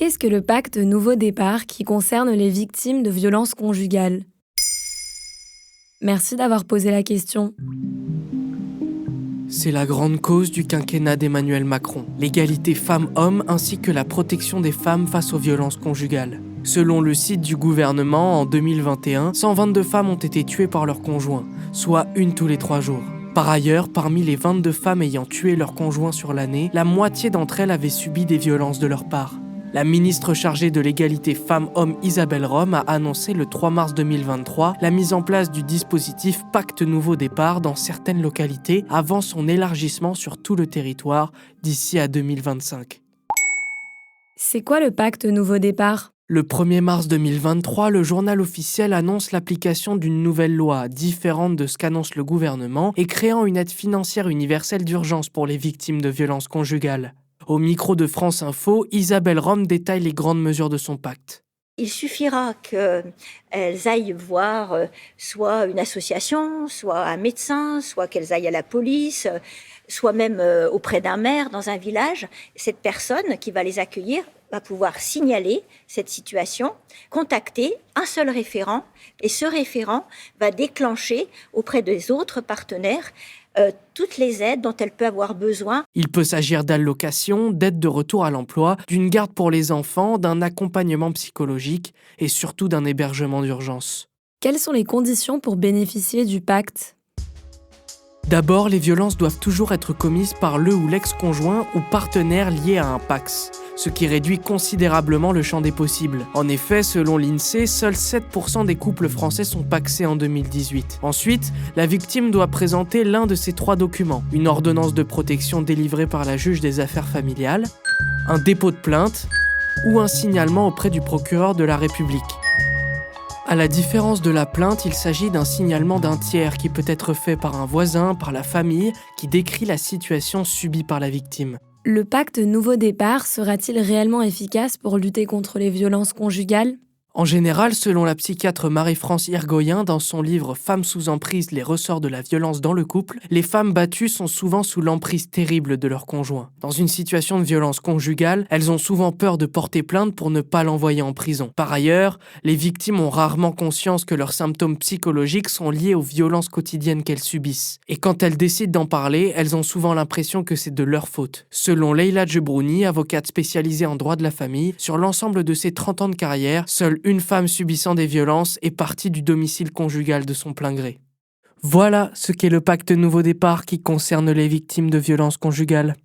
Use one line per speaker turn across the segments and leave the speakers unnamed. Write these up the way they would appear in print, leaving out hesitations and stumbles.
Qu'est-ce que le pacte Nouveau Départ qui concerne les victimes de violences conjugales ? Merci d'avoir posé la question.
C'est la grande cause du quinquennat d'Emmanuel Macron, l'égalité femmes-hommes ainsi que la protection des femmes face aux violences conjugales. Selon le site du gouvernement, en 2021, 122 femmes ont été tuées par leur conjoint, soit une tous les 3 jours. Par ailleurs, parmi les 22 femmes ayant tué leur conjoint sur l'année, la moitié d'entre elles avaient subi des violences de leur part. La ministre chargée de l'égalité femmes-hommes Isabelle Rome a annoncé le 3 mars 2023 la mise en place du dispositif Pacte Nouveau Départ dans certaines localités avant son élargissement sur tout le territoire d'ici à 2025.
C'est quoi le pacte Nouveau Départ ?
Le 1er mars 2023, le journal officiel annonce l'application d'une nouvelle loi différente de ce qu'annonce le gouvernement et créant une aide financière universelle d'urgence pour les victimes de violences conjugales. Au micro de France Info, Isabelle Rome détaille les grandes mesures de son pacte.
Il suffira qu'elles aillent voir soit une association, soit un médecin, soit qu'elles aillent à la police, soit même auprès d'un maire dans un village. Cette personne qui va les accueillir va pouvoir signaler cette situation, contacter un seul référent, et ce référent va déclencher auprès des autres partenaires toutes les aides dont elle peut avoir besoin.
Il peut s'agir d'allocations, d'aides de retour à l'emploi, d'une garde pour les enfants, d'un accompagnement psychologique et surtout d'un hébergement d'urgence.
Quelles sont les conditions pour bénéficier du pacte ?
D'abord, les violences doivent toujours être commises par le ou l'ex-conjoint ou partenaire lié à un PACS, ce qui réduit considérablement le champ des possibles. En effet, selon l'INSEE, seuls 7% des couples français sont pacsés en 2018. Ensuite, la victime doit présenter l'un de ces 3 documents, une ordonnance de protection délivrée par la juge des affaires familiales, un dépôt de plainte ou un signalement auprès du procureur de la République. À la différence de la plainte, il s'agit d'un signalement d'un tiers qui peut être fait par un voisin, par la famille, qui décrit la situation subie par la victime.
Le pacte Nouveau Départ sera-t-il réellement efficace pour lutter contre les violences conjugales ?
En général, selon la psychiatre Marie-France Irgoyen dans son livre « Femmes sous emprise, les ressorts de la violence dans le couple », les femmes battues sont souvent sous l'emprise terrible de leur conjoint. Dans une situation de violence conjugale, elles ont souvent peur de porter plainte pour ne pas l'envoyer en prison. Par ailleurs, les victimes ont rarement conscience que leurs symptômes psychologiques sont liés aux violences quotidiennes qu'elles subissent. Et quand elles décident d'en parler, elles ont souvent l'impression que c'est de leur faute. Selon Leila Djebrouni, avocate spécialisée en droit de la famille, sur l'ensemble de ses 30 ans de carrière, seule une femme subissant des violences est partie du domicile conjugal de son plein gré. Voilà ce qu'est le pacte Nouveau Départ qui concerne les victimes de violences conjugales.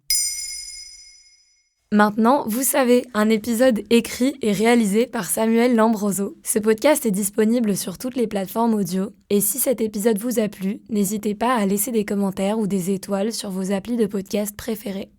Maintenant, vous savez, un épisode écrit et réalisé par Samuel Lambroso. Ce podcast est disponible sur toutes les plateformes audio. Et si cet épisode vous a plu, n'hésitez pas à laisser des commentaires ou des étoiles sur vos applis de podcast préférés.